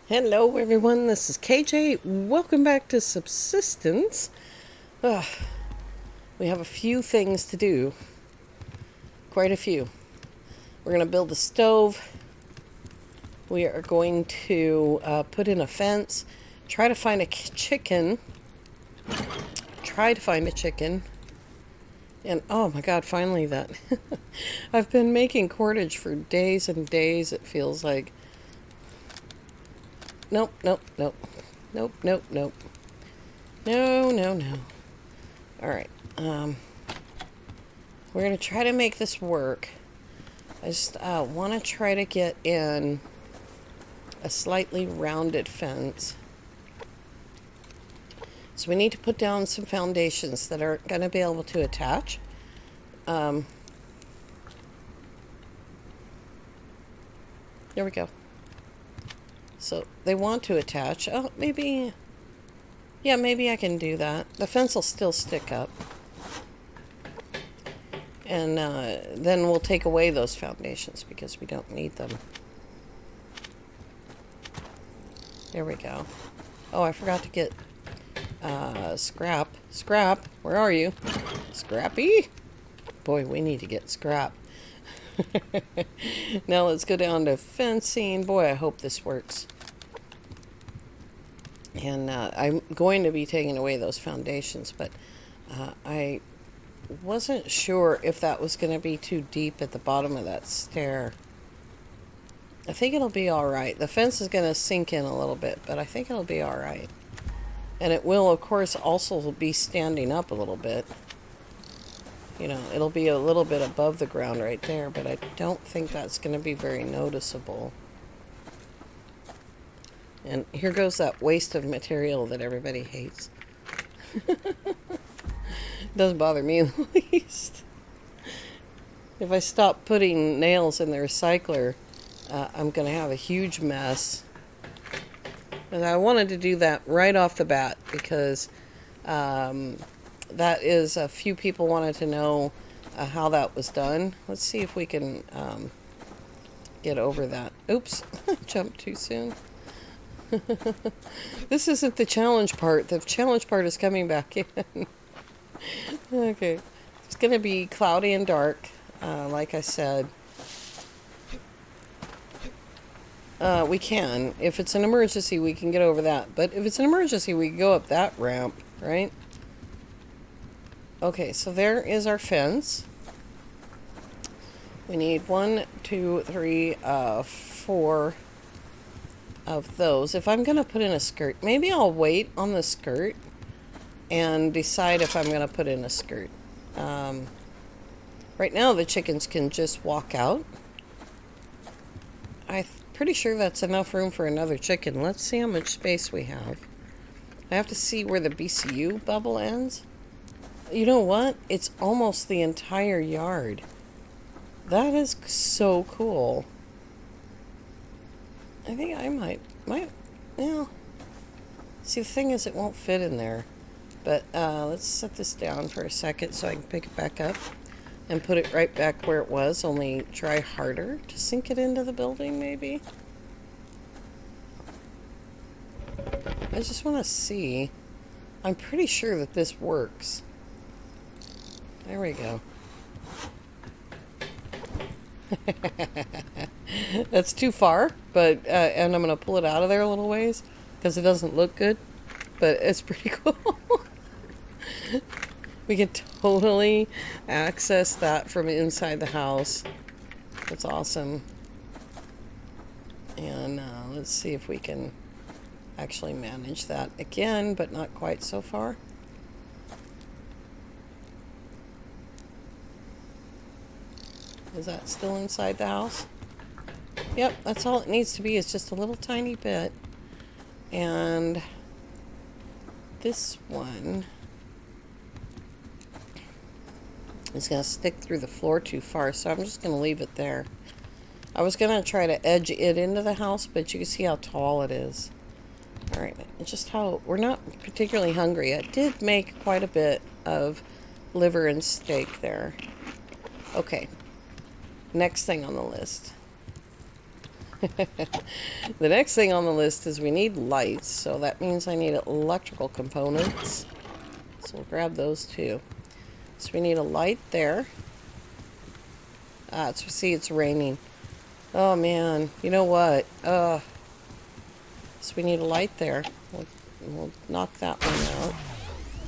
Hello everyone, this is KJ. Welcome back to Subsistence. Ugh, we have a few things to do. Quite a few. We're going to build a stove. We are going to put in a fence. Try to find a chicken. And oh my god, finally that. I've been making cordage for days and days, it feels like. Nope. No. Alright. We're going to try to make this work. I just want to try to get in a slightly rounded fence. So we need to put down some foundations that are going to be able to attach. There we go. So they want to attach. Oh, maybe. Yeah, maybe I can do that. The fence will still stick up. And then we'll take away those foundations because we don't need them. There we go. Oh, I forgot to get scrap. Scrap, where are you? Scrappy? Boy, we need to get scrap. Now let's go down to fencing. Boy, I hope this works. And I'm going to be taking away those foundations, but I wasn't sure if that was going to be too deep at the bottom of that stair. I think it'll be alright. The fence is going to sink in a little bit, but I think it'll be alright. And it will, of course, also be standing up a little bit. You know, it'll be a little bit above the ground right there, but I don't think that's going to be very noticeable. And here goes that waste of material that everybody hates. Doesn't bother me in the least. If I stop putting nails in the recycler, I'm going to have a huge mess. And I wanted to do that right off the bat because that is a few people wanted to know how that was done. Let's see if we can get over that. Oops, jumped too soon. This isn't the challenge part. The challenge part is coming back in. Okay. It's going to be cloudy and dark, like I said. We can. If it's an emergency, we can get over that. But if it's an emergency, we can go up that ramp, right? Okay, so there is our fence. We need 1, 2, 3, 4 of those. If I'm going to put in a skirt, maybe I'll wait on the skirt and decide if I'm going to put in a skirt. Right now the chickens can just walk out. I'm pretty sure that's enough room for another chicken. Let's see how much space we have. I have to see where the BCU bubble ends. You know what? It's almost the entire yard. That is so cool. I think I might, yeah. See, the thing is, it won't fit in there. But let's set this down for a second so I can pick it back up and put it right back where it was, only try harder to sink it into the building, maybe. I just want to see. I'm pretty sure that this works. There we go. That's too far, but and I'm gonna pull it out of there a little ways because it doesn't look good, but it's pretty cool. We can totally access that from inside the house. That's awesome. And let's see if we can actually manage that again, but not quite so far. Is that still inside the house? Yep, that's all it needs to be, is just a little tiny bit. And this one is going to stick through the floor too far, so I'm just going to leave it there. I was going to try to edge it into the house, but you can see how tall it is. Alright, just how, we're not particularly hungry. I did make quite a bit of liver and steak there. Okay. Next thing on the list. The next thing on the list is we need lights, so that means I need electrical components. So we'll grab those too. So we need a light there. See, it's raining. Oh man, you know what? So we need a light there. We'll knock that one out.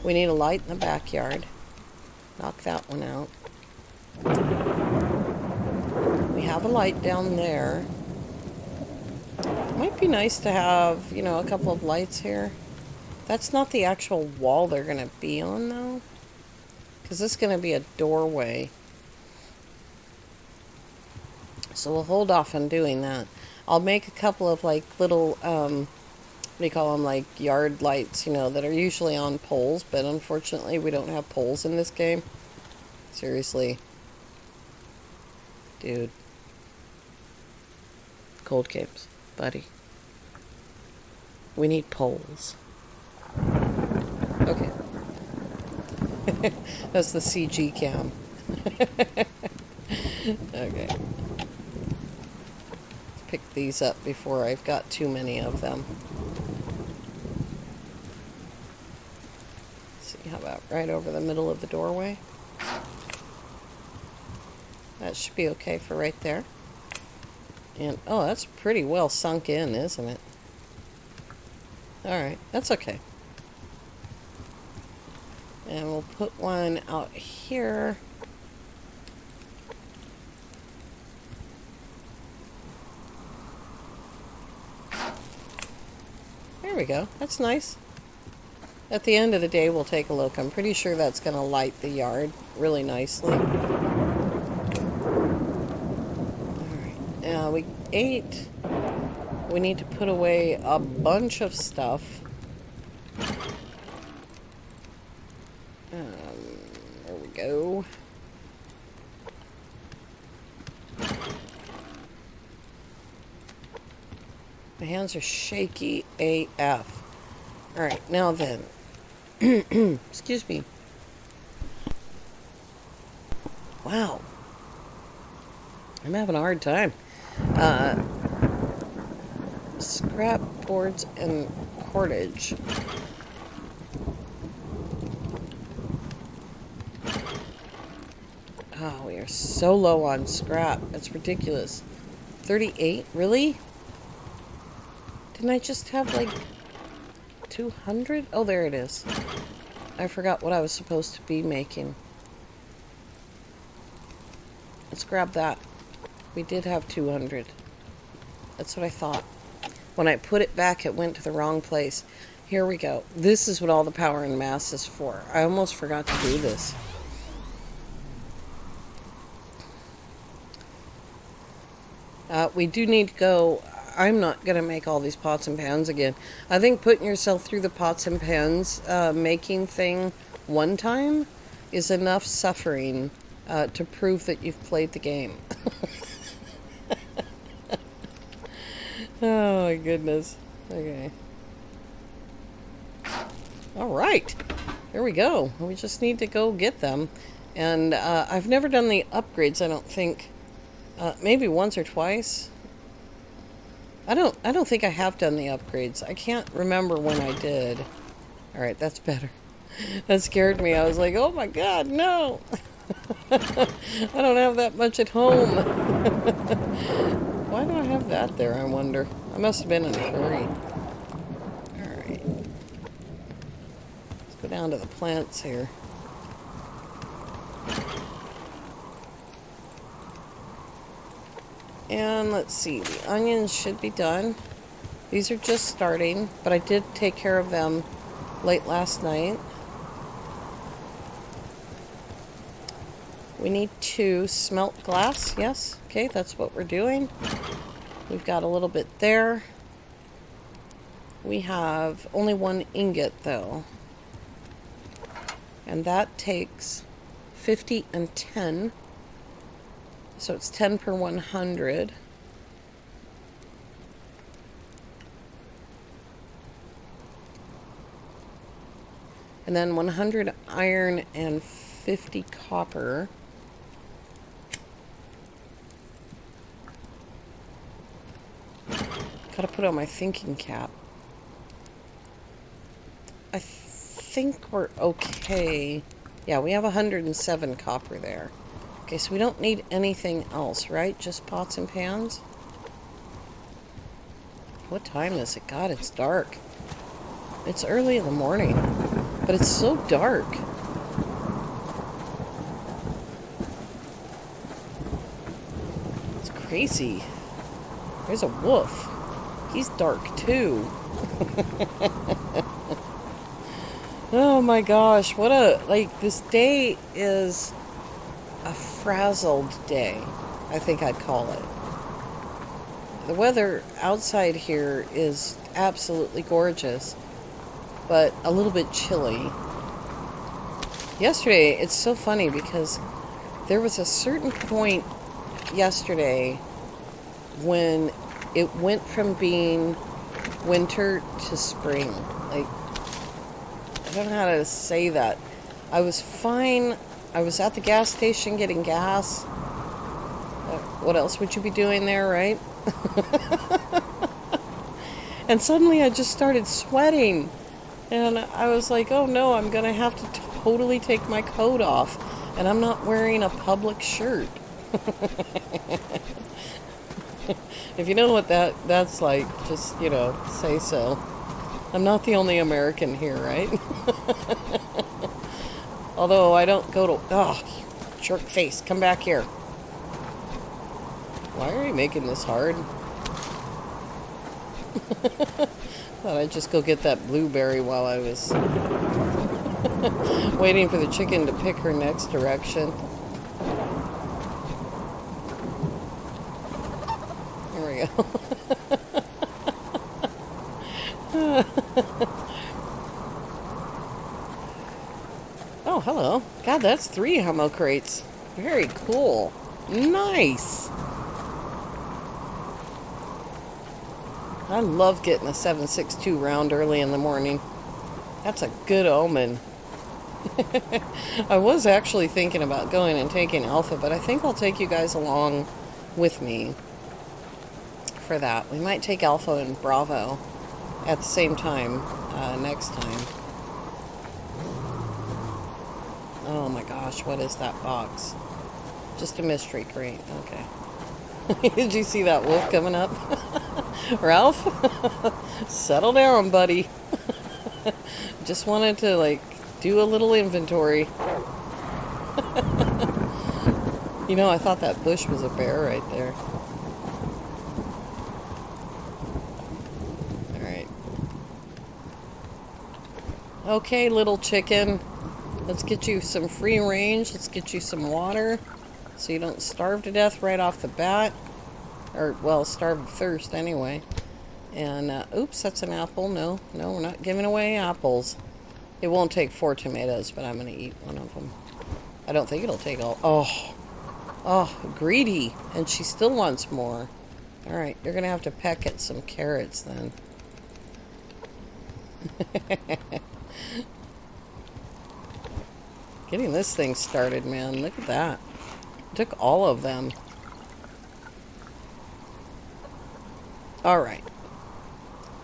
We need a light in the backyard. Knock that one out. We have a light down there. Might be nice to have, you know, a couple of lights here. That's not the actual wall they're going to be on, though. Because this is going to be a doorway. So we'll hold off on doing that. I'll make a couple of, like, little, what do you call them, like, yard lights, you know, that are usually on poles. But unfortunately, we don't have poles in this game. Seriously. Dude. Cold games, buddy. We need poles. Okay. That's the CG cam. Okay. Pick these up before I've got too many of them. Let's see, how about right over the middle of the doorway? That should be okay for right there. And, oh, that's pretty well sunk in, isn't it? Alright, that's okay. And we'll put one out here. There we go. That's nice. At the end of the day, we'll take a look. I'm pretty sure that's going to light the yard really nicely. Alright, we ate. We need to put away a bunch of stuff. There we go. My hands are shaky AF. Alright, now then. Excuse me. Wow. I'm having a hard time. Scrap boards and cordage. Oh, we are so low on scrap. That's ridiculous. 38? Really? Didn't I just have like 200? Oh, there it is. I forgot what I was supposed to be making. Let's grab that. We did have 200. That's what I thought. When I put it back, it went to the wrong place. Here we go. This is what all the power and mass is for. I almost forgot to do this. We do need to go. I'm not going to make all these pots and pans again. I think putting yourself through the pots and pans making thing one time is enough suffering to prove that you've played the game. Oh my goodness. Okay. Alright. There we go. We just need to go get them. And I've never done the upgrades, I don't think. Maybe once or twice. I don't think I have done the upgrades. I can't remember when I did. Alright, that's better. That scared me. I was like, oh my god, no! I don't have that much at home. Why do I have that there, I wonder? I must have been in a hurry. Alright. Let's go down to the plants here. And let's see, the onions should be done. These are just starting, but I did take care of them late last night. We need to smelt glass, yes. Okay, that's what we're doing. We've got a little bit there. We have only one ingot though. And that takes 50 and 10. So it's 10 per 100. And then 100 iron and 50 copper. Gotta put on my thinking cap. I think we're okay. Yeah, we have 107 copper there. Okay, so we don't need anything else, right? Just pots and pans? What time is it? God, it's dark. It's early in the morning, but it's so dark. It's crazy. There's a wolf. He's dark too. Oh my gosh, what a, like, this day is a frazzled day, I think I'd call it. The weather outside here is absolutely gorgeous, but a little bit chilly. Yesterday, it's so funny because there was a certain point yesterday when it went from being winter to spring. Like, I don't know how to say that. I was fine. I was at the gas station getting gas. What else would you be doing there, right? And suddenly I just started sweating. And I was like, oh no, I'm going to have to totally take my coat off. And I'm not wearing a public shirt. If you know what that's like, just, you know, say so. I'm not the only American here, right? Although I don't go to... Oh, jerk face, come back here. Why are you making this hard? Thought I'd just go get that blueberry while I was waiting for the chicken to pick her next direction. Here we go. Oh, hello. God, that's 3 ammo crates. Very cool. Nice. I love getting a 7.62 round early in the morning. That's a good omen. I was actually thinking about going and taking Alpha, but I think I'll take you guys along with me for that. We might take Alpha and Bravo at the same time next time. Oh my gosh, what is that box? Just a mystery crate. Okay. Did you see that wolf coming up? Ralph? Settle down, buddy. Just wanted to, like, do a little inventory. You know, I thought that bush was a bear right there. Alright. Okay, little chicken. Let's get you some free range. Let's get you some water so you don't starve to death right off the bat. Or, well, starve of thirst anyway. And, oops, that's an apple. No, we're not giving away apples. It won't take 4 tomatoes, but I'm going to eat one of them. I don't think it'll take all... Oh, greedy. And she still wants more. Alright, you're going to have to peck at some carrots then. Getting this thing started, man. Look at that. Took all of them. Alright.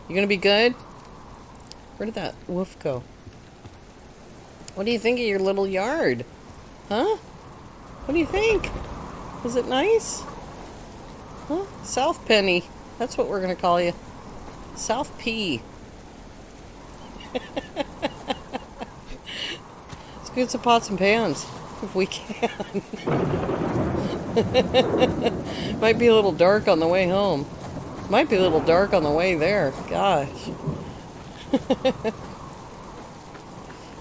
You gonna be good? Where did that wolf go? What do you think of your little yard? Huh? What do you think? Is it nice? Huh? South Penny. That's what we're gonna call you. South P. Let's get some pots and pans if we can. Might be a little dark on the way home. Might be a little dark on the way there. Gosh.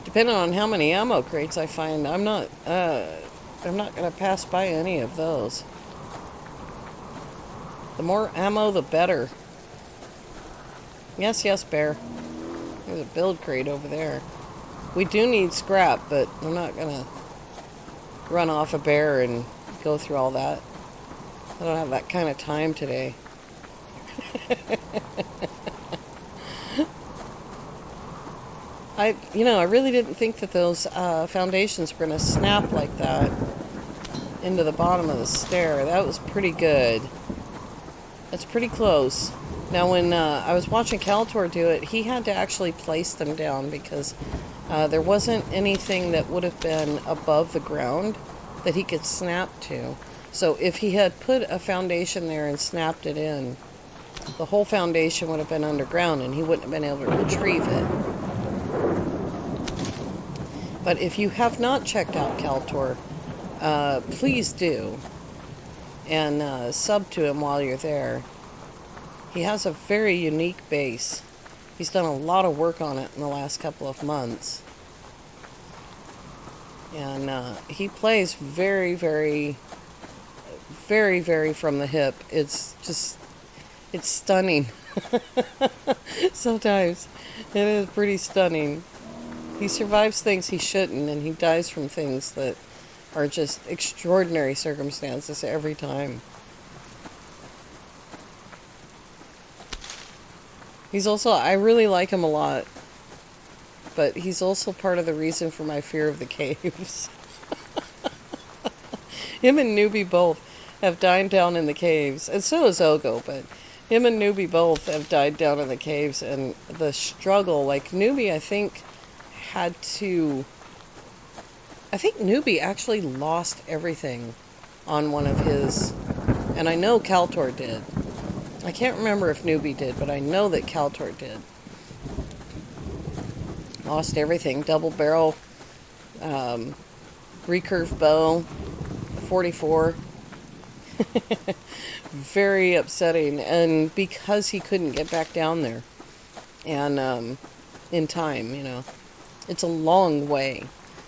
Depending on how many ammo crates I find, I'm not gonna pass by any of those. The more ammo, the better. Yes, yes, bear. There's a build crate over there. We do need scrap, but I'm not gonna run off a bear and go through all that. I don't have that kind of time today. I really didn't think that those foundations were going to snap like that into the bottom of the stair. That was pretty good. That's pretty close. Now, when I was watching Calator do it, he had to actually place them down because there wasn't anything that would have been above the ground that he could snap to. So if he had put a foundation there and snapped it in, the whole foundation would have been underground and he wouldn't have been able to retrieve it. But if you have not checked out Calator, please do. And sub to him while you're there. He has a very unique base. He's done a lot of work on it in the last couple of months. And he plays very, very, very, very from the hip. It's stunning. Sometimes it is pretty stunning. He survives things he shouldn't, and he dies from things that are just extraordinary circumstances every time. He's also, I really like him a lot, but he's also part of the reason for my fear of the caves. Him and Newbie both have died down in the caves, and so has Ogo, but him and Newbie both have died down in the caves, and the struggle, like Newbie, I think Newbie actually lost everything on one of his, and I know Calator did. I can't remember if Newbie did, but I know that Calator did. Lost everything. Double barrel, recurve bow, 44. Very upsetting. And because he couldn't get back down there. And in time, you know. It's a long way.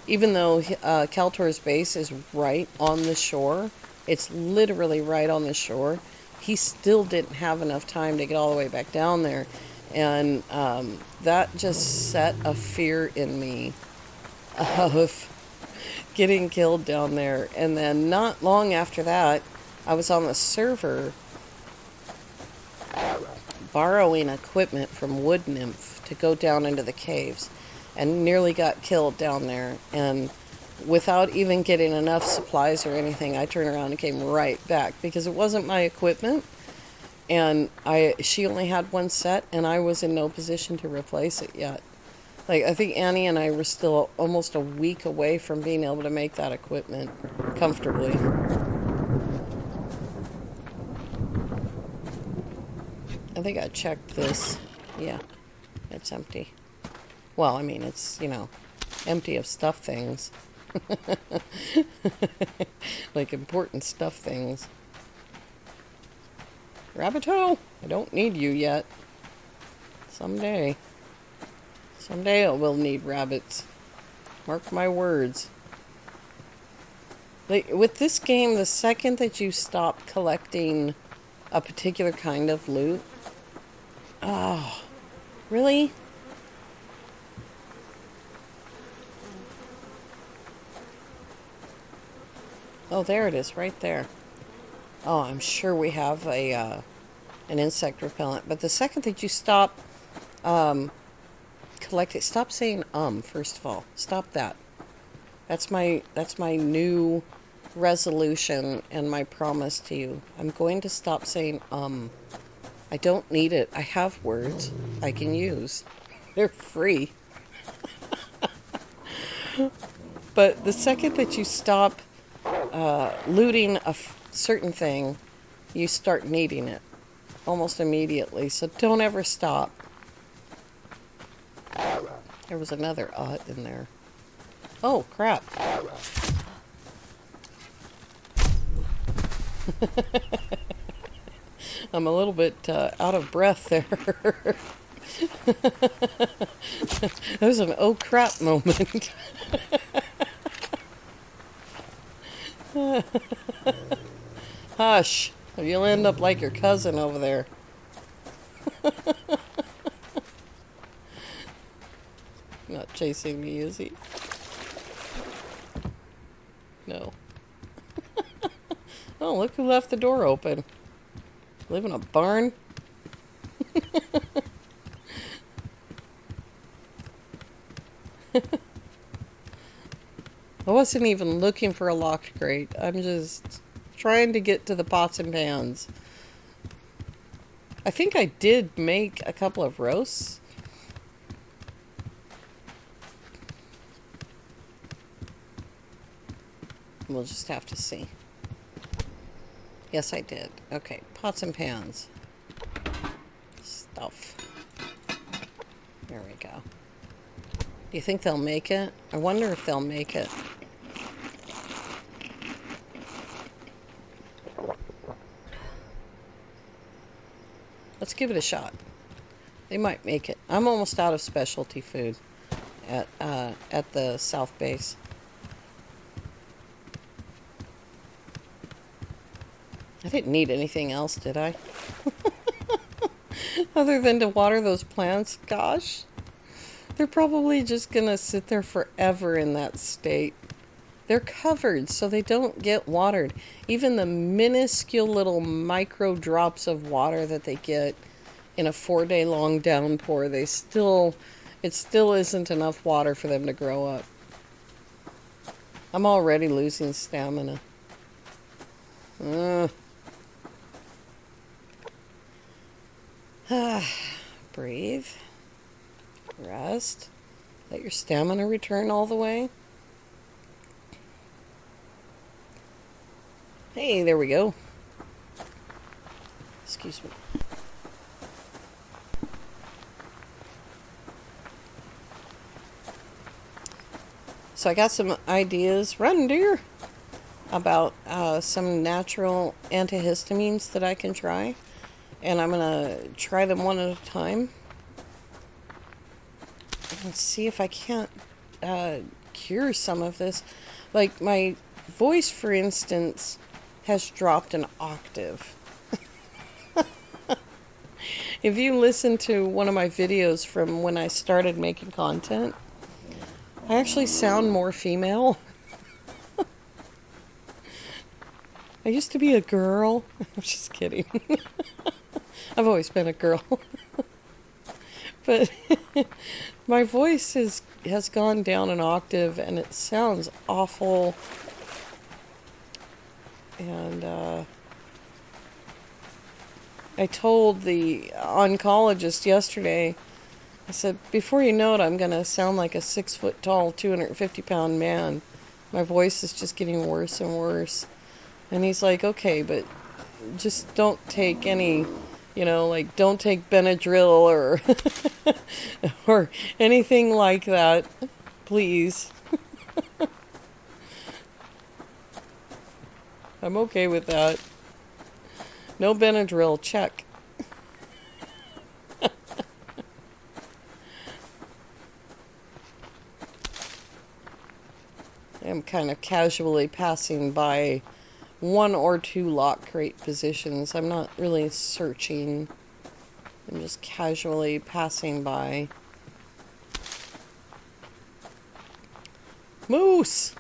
Even though Calator's base is right on the shore, it's literally right on the shore, he still didn't have enough time to get all the way back down there. And that just set a fear in me of getting killed down there. And then not long after that, I was on the server borrowing equipment from Wood Nymph to go down into the caves, and nearly got killed down there. And without even getting enough supplies or anything, I turned around and came right back because it wasn't my equipment, and she only had one set, and I was in no position to replace it yet. Like, I think Annie and I were still almost a week away from being able to make that equipment comfortably. I think I checked this. Yeah, it's empty. Well, I mean, it's, you know, empty of stuff things. Like important stuff things. Rabbito, I don't need you yet. Someday. Someday I will need rabbits. Mark my words. Like, with this game, the second that you stop collecting a particular kind of loot... Oh, really? Oh, there it is, right there. Oh, I'm sure we have a an insect repellent. But the second that you stop collecting, stop saying first of all. Stop that. That's my new resolution and my promise to you. I'm going to stop saying I don't need it. I have words I can use. They're free. But the second that you stop looting a certain thing, you start needing it almost immediately. So don't ever stop. There was another in there. Oh, crap. I'm a little bit out of breath there. That was an oh crap moment. Hush, or you'll end up like your cousin over there. Not chasing me, is he? No. Oh, look who left the door open. Live in a barn? I wasn't even looking for a locked crate. I'm just trying to get to the pots and pans. I think I did make a couple of roasts. We'll just have to see. Yes, I did. Okay, pots and pans. Stuff. There we go. Do you think they'll make it? I wonder if they'll make it. Let's give it a shot. They might make it. I'm almost out of specialty food at the South Base. I didn't need anything else, did I? Other than to water those plants. Gosh. They're probably just gonna sit there forever in that state. They're covered so they don't get watered. Even the minuscule little micro drops of water that they get in a 4-day long downpour, it still isn't enough water for them to grow up. I'm already losing stamina. Breathe. Rest. Let your stamina return all the way. Hey, there we go. Excuse me. So I got some ideas, run deer, about some natural antihistamines that I can try. And I'm going to try them one at a time. And see if I can't cure some of this. Like my voice, for instance, has dropped an octave. If you listen to one of my videos from when I started making content, I actually sound more female. I used to be a girl. I'm just kidding. I've always been a girl. But my voice has gone down an octave and it sounds awful. And I told the oncologist yesterday, I said, before you know it, I'm going to sound like a 6-foot-tall, 250-pound man. My voice is just getting worse and worse. And he's like, okay, but just don't take any, like don't take Benadryl or or anything like that, please. I'm okay with that. No Benadryl, check. I'm kind of casually passing by 1 or 2 lock crate positions. I'm not really searching. I'm just casually passing by. Moose!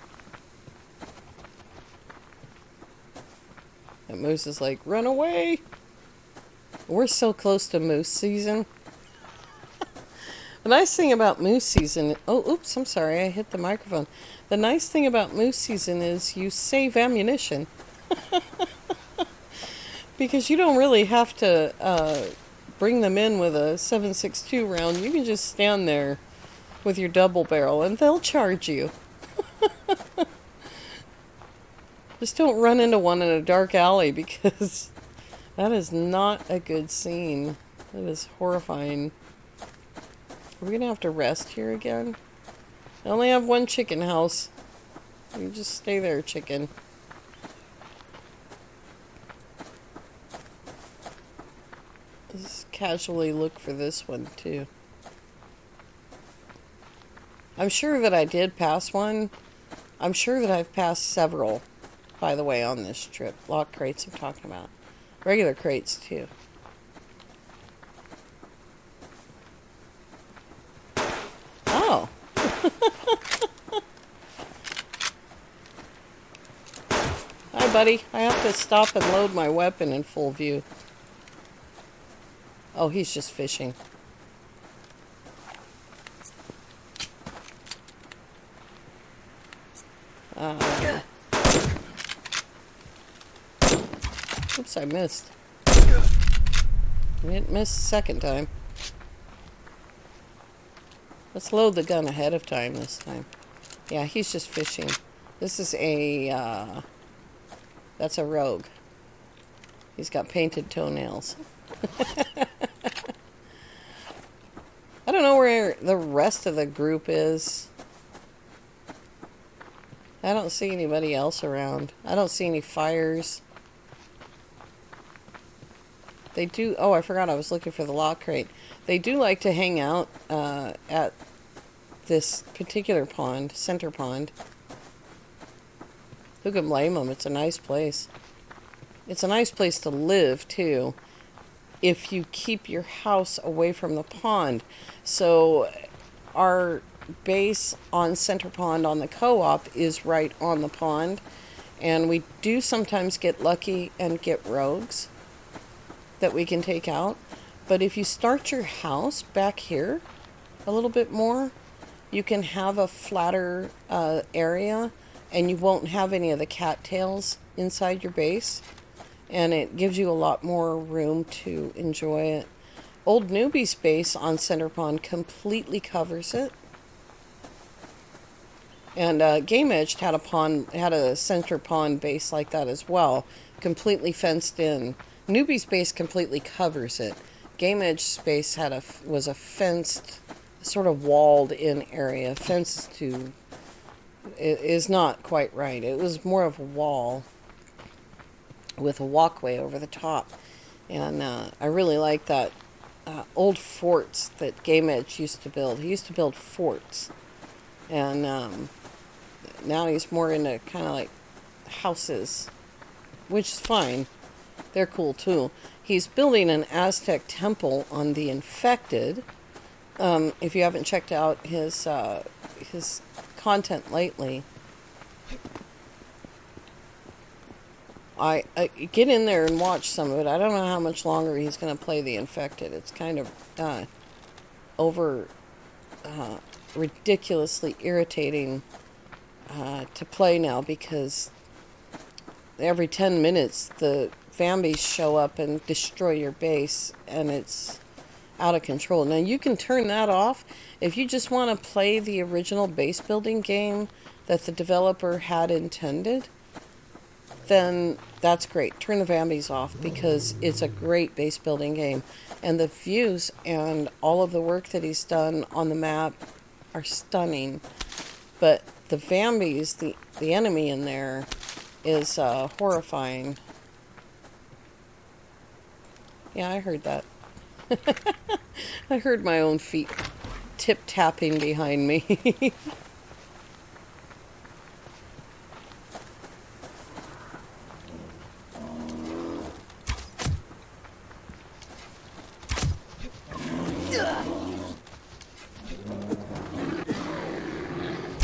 That moose is like, run away! We're so close to moose season. The nice thing about moose season... Oh, oops, I'm sorry, I hit the microphone. The nice thing about moose season is you save ammunition. Because you don't really have to bring them in with a 7.62 round. You can just stand there with your double barrel and they'll charge you. Just don't run into one in a dark alley because that is not a good scene. That is horrifying. Are we going to have to rest here again? I only have 1 chicken house. You just stay there, chicken. Just casually look for this one, too. I'm sure that I did pass one. I'm sure that I've passed several, by the way, on this trip. Lock crates I'm talking about. Regular crates, too. Oh. Hi, buddy. I have to stop and load my weapon in full view. Oh, he's just fishing. Oops, I missed. I didn't miss the second time. Let's load the gun ahead of time this time. Yeah, he's just fishing. This is a, that's a rogue. He's got painted toenails. I don't know where the rest of the group is. I don't see anybody else around. I don't see any fires. They do... Oh, I forgot I was looking for the lock crate. They do like to hang out at this particular pond, center pond. Who can blame them? It's a nice place. It's a nice place to live, too, if you keep your house away from the pond. So our base on Center Pond on the co-op is right on the pond, and we do sometimes get lucky and get rogues that we can take out. But if you start your house back here a little bit more, you can have a flatter area, and you won't have any of the cattails inside your base, and it gives you a lot more room to enjoy it. Old Newbie's base on Center Pond completely covers it. And Game Edge had a center pond base like that as well, completely fenced in. Newbie's base completely covers it. Game Edge space was a fenced, sort of walled in area. Fenced to is not quite right. It was more of a wall with a walkway over the top, and I really like that. Old forts that Game Edge used to build. He used to build forts, and now he's more into kind of like houses, which is fine. They're cool too. He's building an Aztec temple on the Infected. If you haven't checked out his content lately, I get in there and watch some of it. I don't know how much longer he's going to play the Infected. It's kind of ridiculously irritating to play now, because every 10 minutes the Vambies show up and destroy your base, and it's out of control. Now you can turn that off if you just want to play the original base building game that the developer had intended. Then that's great. Turn the Vambies off, because it's a great base building game, and the views and all of the work that he's done on the map are stunning. But the Vambies, the enemy in there, is horrifying. Yeah, I heard that. I heard my own feet tip-tapping behind me.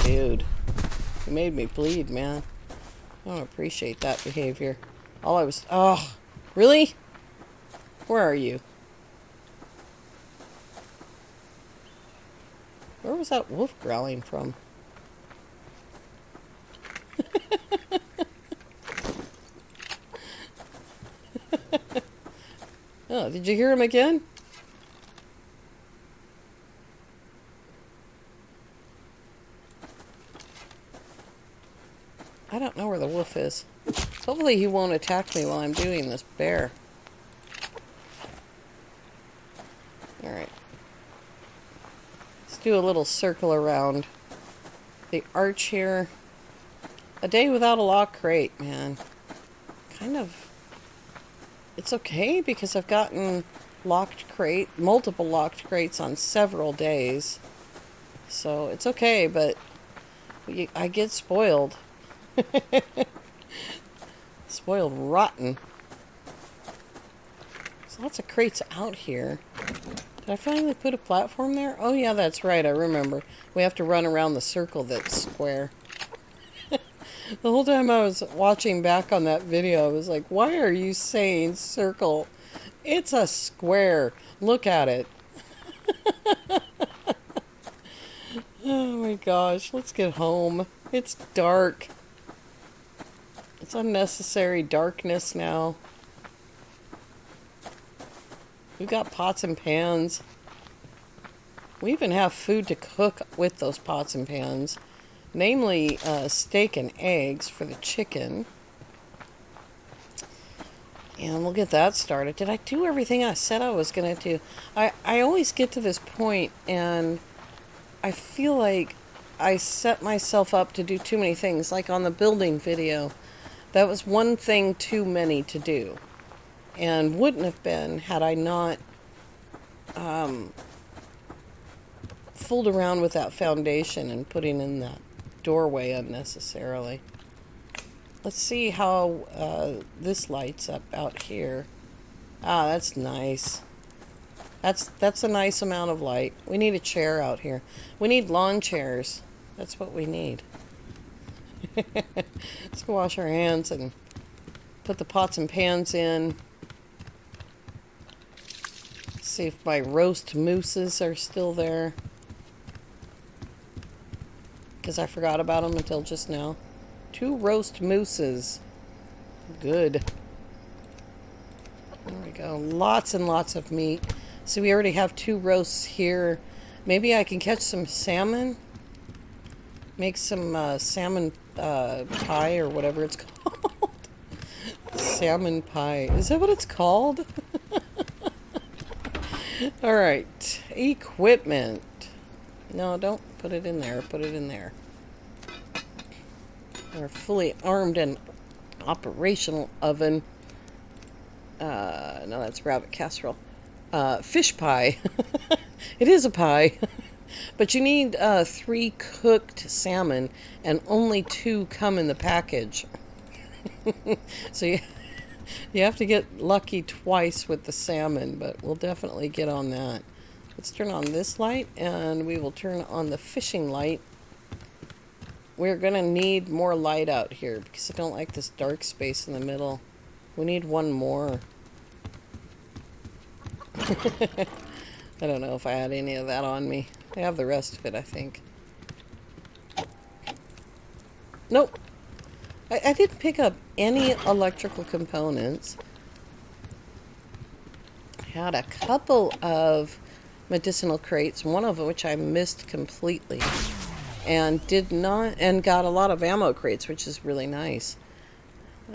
Dude, you made me bleed, man. I don't appreciate that behavior. Oh, really? Where are you? Where was that wolf growling from? Oh, did you hear him again? I don't know where the wolf is. Hopefully he won't attack me while I'm doing this bear. Alright. Let's do a little circle around the arch here. A day without a lock crate, man. Kind of... It's okay, because I've gotten multiple locked crates on several days. So it's okay, but I get spoiled. Spoiled rotten. There's lots of crates out here. Did I finally put a platform there? Oh yeah, that's right, I remember. We have to run around the circle that's square. The whole time I was watching back on that video, I was like, why are you saying circle? It's a square. Look at it. Oh my gosh, let's get home. It's dark. It's unnecessary darkness now. We've got pots and pans. We even have food to cook with those pots and pans. Namely, steak and eggs for the chicken. And we'll get that started. Did I do everything I said I was going to do? I always get to this point and I feel like I set myself up to do too many things. Like on the building video, that was one thing too many to do. And wouldn't have been had I not fooled around with that foundation and putting in that doorway unnecessarily. Let's see how this lights up out here. Ah, that's nice. That's a nice amount of light. We need a chair out here. We need lawn chairs. That's what we need. Let's go wash our hands and put the pots and pans in. See if my roast mooses are still there. Because I forgot about them until just now. 2 roast mooses. Good. There we go. Lots and lots of meat. So we already have 2 roasts here. Maybe I can catch some salmon. Make some salmon pie or whatever it's called. Salmon pie. Is that what it's called? Alright. Equipment. No, don't put it in there. Put it in there. Our fully armed and operational oven. No, that's rabbit casserole. Fish pie. It is a pie. But you need 3 cooked salmon, and only 2 come in the package. So you have to get lucky twice with the salmon, but we'll definitely get on that. Let's turn on this light, and we will turn on the fishing light. We're going to need more light out here, because I don't like this dark space in the middle. We need one more. I don't know if I had any of that on me. I have the rest of it, I think. Nope. I didn't pick up any electrical components. I had a couple of medicinal crates, one of which I missed completely. And got a lot of ammo crates, which is really nice.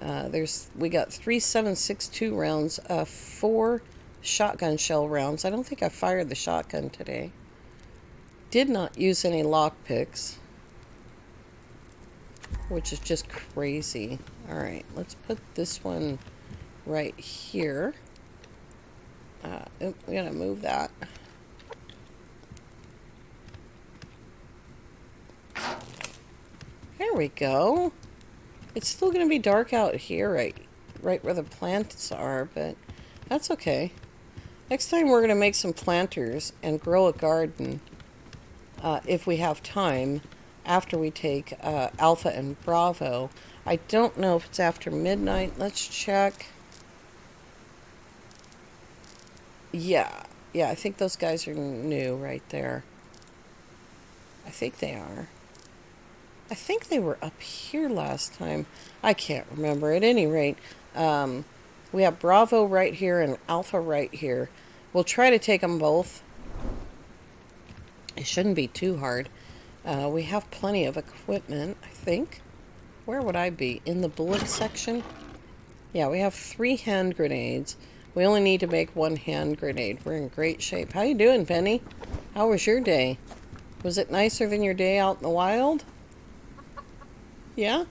We got 3 7.62 rounds, 4 shotgun shell rounds. I don't think I fired the shotgun today. Did not use any lockpicks, which is just crazy. Alright, let's put this one right here. We gotta move that. There we go. It's still gonna be dark out here, right where the plants are, but that's okay. Next time we're gonna make some planters and grow a garden, if we have time, after we take Alpha and Bravo. I don't know if it's after midnight. Let's check. Yeah, I think those guys are new right there. I think they are. I think they were up here last time. I can't remember. At any rate, we have Bravo right here and Alpha right here. We'll try to take them both. It shouldn't be too hard. We have plenty of equipment, I think. Where would I be? In the bullet section? Yeah, we have 3 hand grenades. We only need to make 1 hand grenade. We're in great shape. How you doing, Penny? How was your day? Was it nicer than your day out in the wild? Yeah?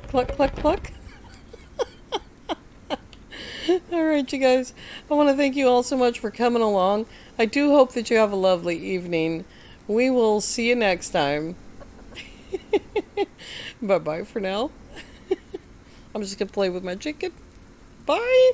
Cluck, cluck, cluck. Alright, you guys. I want to thank you all so much for coming along. I do hope that you have a lovely evening. We will see you next time. Bye-bye for now. I'm just going to play with my chicken. Bye!